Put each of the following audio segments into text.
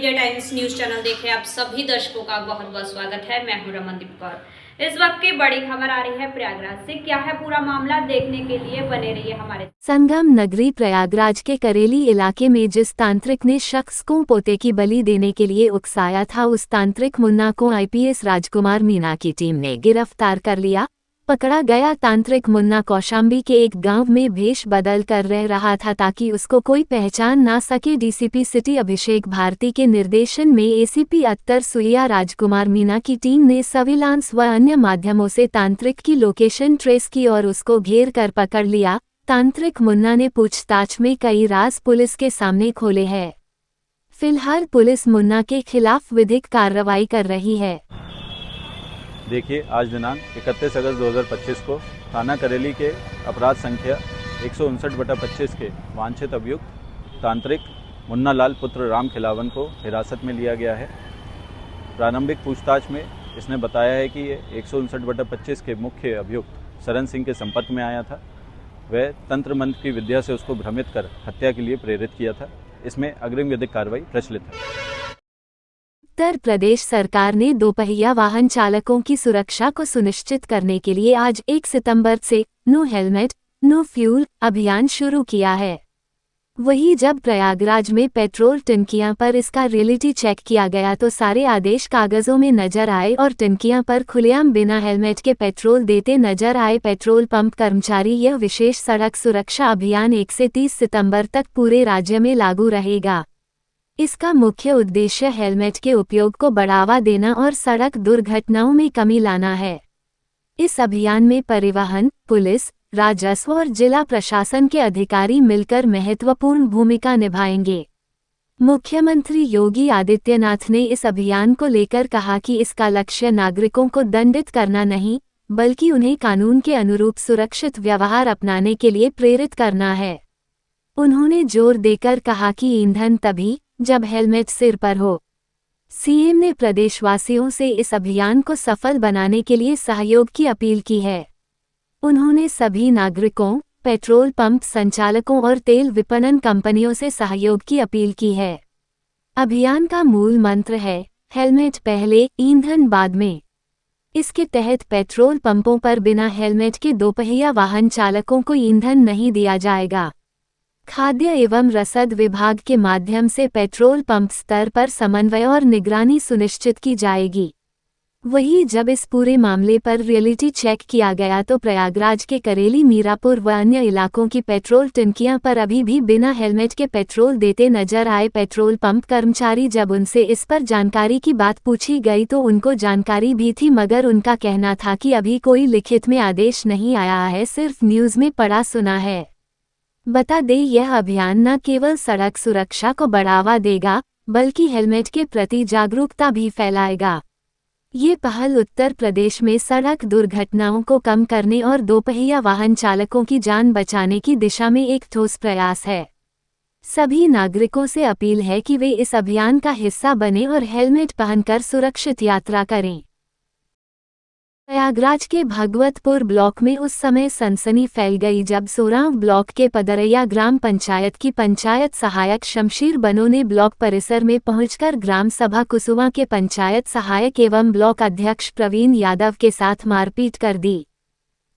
Media times news channel देखे आप सभी दर्शकों का बहुत बहुत स्वागत है। मैं हूं रमनदीप कौर। इस वक्त की बड़ी खबर आ रही है प्रयागराज से। क्या है पूरा मामला, देखने के लिए बने रहिए हमारे। संगम नगरी प्रयागराज के करेली इलाके में जिस तांत्रिक ने शख्स को पोते की बलि देने के लिए उकसाया था, उस तांत्रिक मुन्ना को आईपीएस राजकुमार मीना की टीम ने गिरफ्तार कर लिया। पकड़ा गया तांत्रिक मुन्ना कौशाम्बी के एक गांव में भेष बदल कर रह रहा था ताकि उसको कोई पहचान ना सके। डीसीपी सिटी अभिषेक भारती के निर्देशन में एसीपी अत्तर सुइया राजकुमार मीना की टीम ने सर्विलांस व अन्य माध्यमों से तांत्रिक की लोकेशन ट्रेस की और उसको घेर कर पकड़ लिया। तांत्रिक मुन्ना ने पूछताछ में कई राज पुलिस के सामने खोले हैं। फिलहाल पुलिस मुन्ना के खिलाफ विधिक कार्रवाई कर रही है। देखिए, आज दिनांक 31 अगस्त 2025 को थाना करेली के अपराध संख्या 159/25 के वांछित अभियुक्त तांत्रिक मुन्ना लाल पुत्र राम खिलावन को हिरासत में लिया गया है। प्रारंभिक पूछताछ में इसने बताया है कि ये 159/25 के मुख्य अभियुक्त सरन सिंह के संपर्क में आया था। वह तंत्र मंत्र की विद्या से उसको भ्रमित कर हत्या के लिए प्रेरित किया था। इसमें अग्रिम विधिक कार्रवाई प्रचलित है। उत्तर प्रदेश सरकार ने दोपहिया वाहन चालकों की सुरक्षा को सुनिश्चित करने के लिए आज 1 सितंबर से नो हेलमेट नो फ्यूल अभियान शुरू किया है। वहीं जब प्रयागराज में पेट्रोल टंकियां पर इसका रियलिटी चेक किया गया तो सारे आदेश कागजों में नजर आए और टंकियां पर खुलेआम बिना हेलमेट के पेट्रोल देते नजर आए पेट्रोल पंप कर्मचारी। यह विशेष सड़क सुरक्षा अभियान 1 से 30 सितंबर तक पूरे राज्य में लागू रहेगा। इसका मुख्य उद्देश्य हेलमेट के उपयोग को बढ़ावा देना और सड़क दुर्घटनाओं में कमी लाना है। इस अभियान में परिवहन, पुलिस, राजस्व और जिला प्रशासन के अधिकारी मिलकर महत्वपूर्ण भूमिका निभाएंगे। मुख्यमंत्री योगी आदित्यनाथ ने इस अभियान को लेकर कहा कि इसका लक्ष्य नागरिकों को दंडित करना नहीं, बल्कि उन्हें कानून के अनुरूप सुरक्षित व्यवहार अपनाने के लिए प्रेरित करना है। उन्होंने जोर देकर कहा कि ईंधन तभी जब हेलमेट सिर पर हो। सीएम ने प्रदेशवासियों से इस अभियान को सफल बनाने के लिए सहयोग की अपील की है। उन्होंने सभी नागरिकों, पेट्रोल पंप संचालकों और तेल विपणन कंपनियों से सहयोग की अपील की है। अभियान का मूल मंत्र है हेलमेट पहले, ईंधन बाद में। इसके तहत पेट्रोल पंपों पर बिना हेलमेट के दोपहिया वाहन चालकों को ईंधन नहीं दिया जाएगा। खाद्य एवं रसद विभाग के माध्यम से पेट्रोल पंप स्तर पर समन्वय और निगरानी सुनिश्चित की जाएगी। वहीं जब इस पूरे मामले पर रियलिटी चेक किया गया तो प्रयागराज के करेली, मीरापुर व अन्य इलाकों की पेट्रोल टंकियां पर अभी भी बिना हेलमेट के पेट्रोल देते नजर आए पेट्रोल पंप कर्मचारी। जब उनसे इस पर जानकारी की बात पूछी गई तो उनको जानकारी भी थी, मगर उनका कहना था कि अभी कोई लिखित में आदेश नहीं आया है, सिर्फ न्यूज़ में पढ़ा सुना है। बता दें, यह अभियान न केवल सड़क सुरक्षा को बढ़ावा देगा बल्कि हेलमेट के प्रति जागरूकता भी फैलाएगा। ये पहल उत्तर प्रदेश में सड़क दुर्घटनाओं को कम करने और दोपहिया वाहन चालकों की जान बचाने की दिशा में एक ठोस प्रयास है। सभी नागरिकों से अपील है कि वे इस अभियान का हिस्सा बनें और हेलमेट पहनकर सुरक्षित यात्रा करें। प्रयागराज के भगवतपुर ब्लॉक में उस समय सनसनी फैल गई जब सोरांव ब्लॉक के पदरैया ग्राम पंचायत की पंचायत सहायक शमशीर बनो ने ब्लॉक परिसर में पहुंचकर ग्राम सभा कुसुमा के पंचायत सहायक एवं ब्लॉक अध्यक्ष प्रवीण यादव के साथ मारपीट कर दी।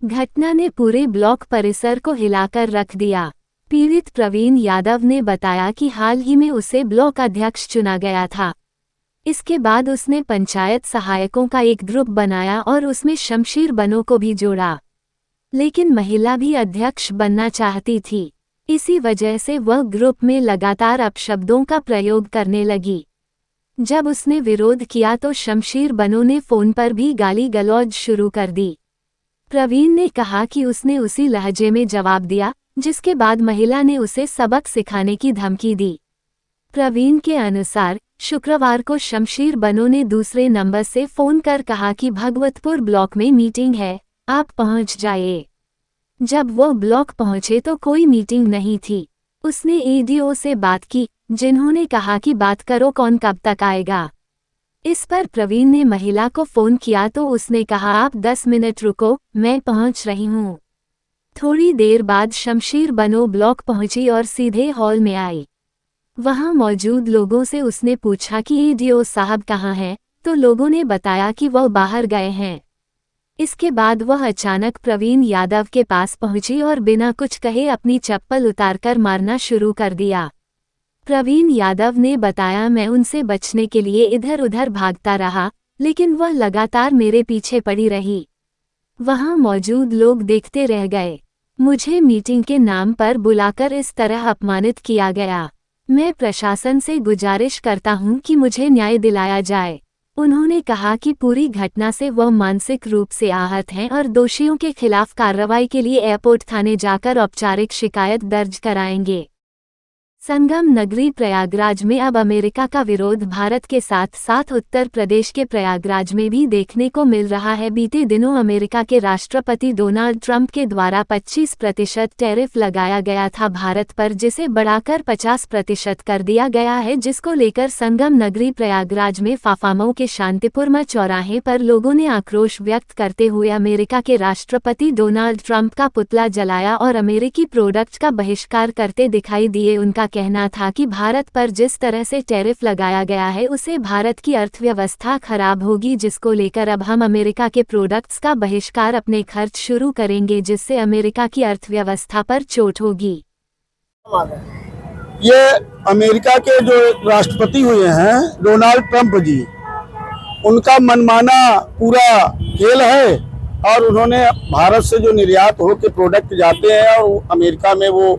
घटना ने पूरे ब्लॉक परिसर को हिलाकर रख दिया। पीड़ित प्रवीण यादव ने बताया कि हाल ही में उसे ब्लॉक अध्यक्ष चुना गया था। इसके बाद उसने पंचायत सहायकों का एक ग्रुप बनाया और उसमें शमशीर बनो को भी जोड़ा, लेकिन महिला भी अध्यक्ष बनना चाहती थी। इसी वजह से वह ग्रुप में लगातार अपशब्दों का प्रयोग करने लगी। जब उसने विरोध किया तो शमशीर बनो ने फोन पर भी गाली गलौज शुरू कर दी। प्रवीण ने कहा कि उसने उसी लहजे में जवाब दिया, जिसके बाद महिला ने उसे सबक सिखाने की धमकी दी। प्रवीण के अनुसार शुक्रवार को शमशीर बनो ने दूसरे नंबर से फोन कर कहा कि भगवतपुर ब्लॉक में मीटिंग है, आप पहुंच जाइए। जब वो ब्लॉक पहुंचे तो कोई मीटिंग नहीं थी। उसने एडीओ से बात की, जिन्होंने कहा कि बात करो, कौन कब तक आएगा। इस पर प्रवीण ने महिला को फोन किया तो उसने कहा आप 10 मिनट रुको, मैं पहुंच रही हूं। थोड़ी देर बाद शमशीर बनो ब्लॉक पहुंची और सीधे हॉल में आई। वहां मौजूद लोगों से उसने पूछा कि ईडीओ साहब कहाँ हैं, तो लोगों ने बताया कि वह बाहर गए हैं। इसके बाद वह अचानक प्रवीण यादव के पास पहुंची और बिना कुछ कहे अपनी चप्पल उतारकर मारना शुरू कर दिया। प्रवीण यादव ने बताया, मैं उनसे बचने के लिए इधर उधर भागता रहा, लेकिन वह लगातार मेरे पीछे पड़ी रही। वहां मौजूद लोग देखते रह गए। मुझे मीटिंग के नाम पर बुलाकर इस तरह अपमानित किया गया। मैं प्रशासन से गुजारिश करता हूं कि मुझे न्याय दिलाया जाए। उन्होंने कहा कि पूरी घटना से वह मानसिक रूप से आहत हैं और दोषियों के खिलाफ कार्रवाई के लिए एयरपोर्ट थाने जाकर औपचारिक शिकायत दर्ज कराएंगे। संगम नगरी प्रयागराज में अब अमेरिका का विरोध भारत के साथ साथ उत्तर प्रदेश के प्रयागराज में भी देखने को मिल रहा है। बीते दिनों अमेरिका के राष्ट्रपति डोनाल्ड ट्रंप के द्वारा 25% टैरिफ लगाया गया था भारत पर, जिसे बढ़ाकर 50% कर दिया गया है, जिसको लेकर संगम नगरी प्रयागराज में फाफामऊ के शांतिपुरमा चौराहे पर लोगों ने आक्रोश व्यक्त करते हुए अमेरिका के राष्ट्रपति डोनाल्ड ट्रंप का पुतला जलाया और अमेरिकी प्रोडक्ट का बहिष्कार करते दिखाई दिए। उनका कहना था कि भारत पर जिस तरह से टैरिफ लगाया गया है उससे भारत की अर्थव्यवस्था खराब होगी, जिसको लेकर अब हम अमेरिका के प्रोडक्ट्स का बहिष्कार अपने खर्च शुरू करेंगे, जिससे अमेरिका की अर्थव्यवस्था पर चोट होगी। ये अमेरिका के जो राष्ट्रपति हुए हैं डोनाल्ड ट्रंप जी, उनका मनमाना पूरा खेल है और उन्होंने भारत से जो निर्यात होकर प्रोडक्ट जाते हैं और अमेरिका में वो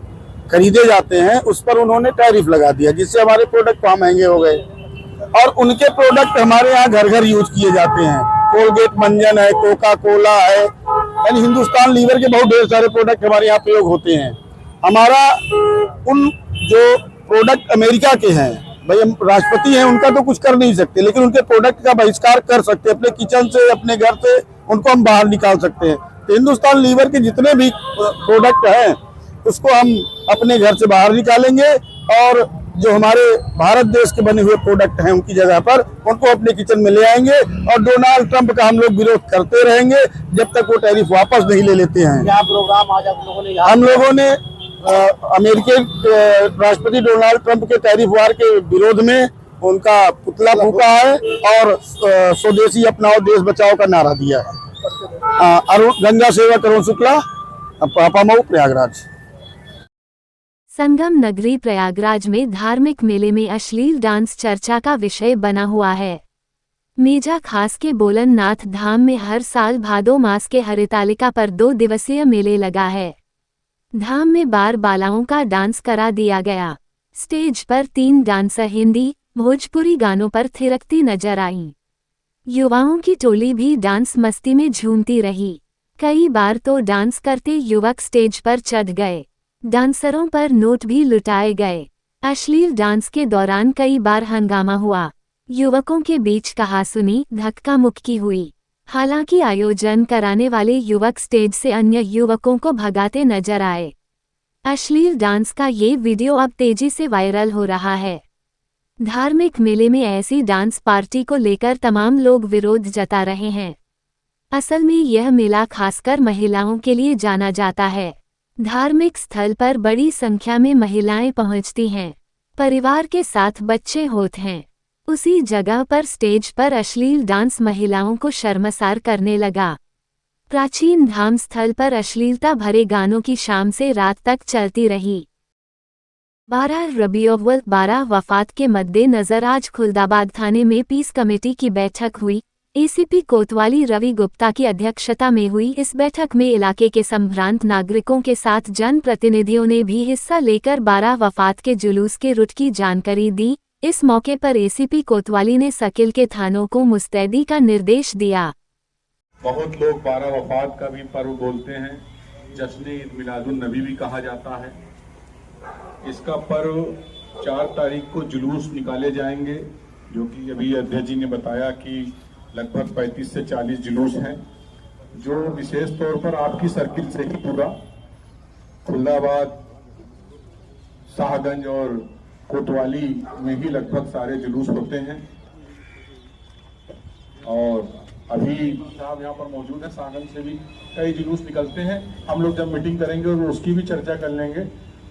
खरीदे जाते हैं उस पर उन्होंने टैरिफ लगा दिया, जिससे हमारे प्रोडक्ट वहाँ महंगे हो गए और उनके प्रोडक्ट हमारे यहाँ घर घर यूज किए जाते हैं। कोलगेट मंजन है, कोका कोला है, यानी हिंदुस्तान लीवर के बहुत ढेर सारे प्रोडक्ट हमारे यहाँ प्रयोग होते हैं। हमारा उन जो प्रोडक्ट अमेरिका के हैं, भाई हम राष्ट्रपति हैं, उनका तो कुछ कर नहीं सकते, लेकिन उनके प्रोडक्ट का बहिष्कार कर सकते हैं। अपने किचन से, अपने घर से उनको हम बाहर निकाल सकते हैं। तो हिंदुस्तान लीवर के जितने भी प्रोडक्ट हैं उसको हम अपने घर से बाहर निकालेंगे और जो हमारे भारत देश के बने हुए प्रोडक्ट हैं उनकी जगह पर उनको अपने किचन में ले आएंगे और डोनाल्ड ट्रंप का हम लोग विरोध करते रहेंगे जब तक वो टैरिफ वापस नहीं ले लेते हैं। क्या प्रोग्राम आज हम लोगों ने अमेरिकी राष्ट्रपति डोनाल्ड ट्रंप के टैरिफ वार के विरोध में उनका पुतला फूंका है और स्वदेशी अपनाओ देश बचाओ का नारा दिया है। गंगा सेवक अरुण शुक्ला, फाफामऊ, प्रयागराज। संगम नगरी प्रयागराज में धार्मिक मेले में अश्लील डांस चर्चा का विषय बना हुआ है। मेजा खास के बोलननाथ धाम में हर साल भादो मास के हरितालिका पर 2 दिवसीय मेले लगा है। धाम में बार बालाओं का डांस करा दिया गया। स्टेज पर 3 डांसर हिंदी भोजपुरी गानों पर थिरकती नजर आईं। युवाओं की टोली भी डांस मस्ती में झूमती रही। कई बार तो डांस करते युवक स्टेज पर चढ़ गए। डांसरों पर नोट भी लुटाए गए। अश्लील डांस के दौरान कई बार हंगामा हुआ। युवकों के बीच कहासुनी धक्का मुक्की हुई। हालांकि आयोजन कराने वाले युवक स्टेज से अन्य युवकों को भगाते नजर आए। अश्लील डांस का ये वीडियो अब तेजी से वायरल हो रहा है। धार्मिक मेले में ऐसी डांस पार्टी को लेकर तमाम लोग विरोध जता रहे हैं। असल में यह मेला खासकर महिलाओं के लिए जाना जाता है। धार्मिक स्थल पर बड़ी संख्या में महिलाएं पहुंचती हैं, परिवार के साथ बच्चे होते हैं। उसी जगह पर स्टेज पर अश्लील डांस महिलाओं को शर्मसार करने लगा। प्राचीन धाम स्थल पर अश्लीलता भरे गानों की शाम से रात तक चलती रही। 12 रबीउल 12 वफात के मद्देनजर आज खुलदाबाद थाने में पीस कमेटी की बैठक हुई। एसीपी कोतवाली रवि गुप्ता की अध्यक्षता में हुई इस बैठक में इलाके के संभ्रांत नागरिकों के साथ जनप्रतिनिधियों ने भी हिस्सा लेकर 12 वफात के जुलूस के रुट की जानकारी दी। इस मौके पर एसीपी कोतवाली ने सकिल के थानों को मुस्तैदी का निर्देश दिया। बहुत लोग 12 वफात का भी पर्व बोलते हैं, जश्न ईद मिलादुन नबी भी कहा जाता है। इसका पर्व 4 तारीख को जुलूस निकाले जाएंगे, जो कि अभी अध्यक्ष जी ने बताया कि लगभग 35 से 40 जुलूस हैं, जो विशेष तौर पर आपकी सर्किल से ही पूरा खुलदाबाद, शाहगंज और कोतवाली में ही लगभग सारे जुलूस होते हैं। और अभी साहब यहाँ पर मौजूद है, शाहगंज से भी कई जुलूस निकलते हैं। हम लोग जब मीटिंग करेंगे और उसकी भी चर्चा कर लेंगे।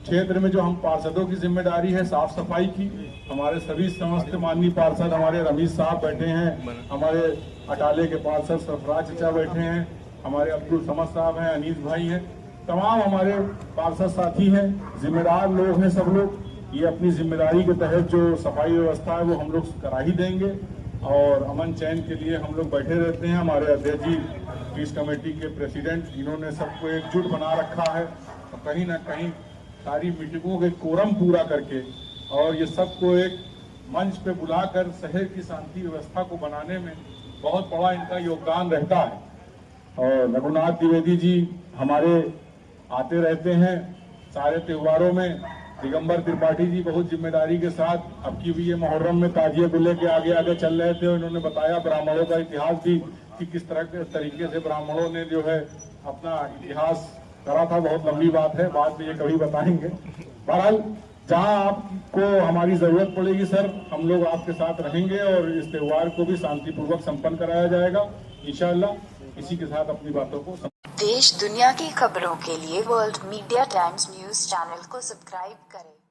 क्षेत्र में जो हम पार्षदों की जिम्मेदारी है साफ सफाई की, हमारे सभी समस्त माननीय पार्षद, हमारे रमीश साहब बैठे हैं, हमारे अटाले के पार्षद सरफराज चचा बैठे हैं, हमारे अब्दुल समद साहब हैं, अनीस भाई हैं, तमाम हमारे पार्षद साथी हैं, जिम्मेदार लोग हैं सब लोग। ये अपनी जिम्मेदारी के तहत जो सफाई व्यवस्था है वो हम लोग करा ही देंगे और अमन चैन के लिए हम लोग बैठे रहते हैं। हमारे अध्यक्ष जी, पीस कमेटी के प्रेसिडेंट, इन्होंने सबको एकजुट बना रखा है और कहीं ना कहीं सारी मीटिंगों के कोरम पूरा करके और ये सबको एक मंच पे बुलाकर शहर की शांति व्यवस्था को बनाने में बहुत बड़ा इनका योगदान रहता है। और रघुनाथ द्विवेदी जी हमारे आते रहते हैं सारे त्योहारों में। दिगंबर त्रिपाठी जी बहुत जिम्मेदारी के साथ अब की भी ये मुहर्रम में ताजिए को लेके आगे आगे चल रहे थे और इन्होंने बताया ब्राह्मणों का इतिहास भी कि किस तरह के तरीके से ब्राह्मणों ने जो है अपना इतिहास करा था। बहुत लंबी बात है, बाद में ये कभी बताएंगे। बहरहाल जहां आपको हमारी जरूरत पड़ेगी सर, हम लोग आपके साथ रहेंगे और इस त्योहार को भी शांतिपूर्वक संपन्न कराया जाएगा इंशाअल्लाह। इसी के साथ अपनी बातों को देश दुनिया की खबरों के लिए world media times news channel को सब्सक्राइब करें।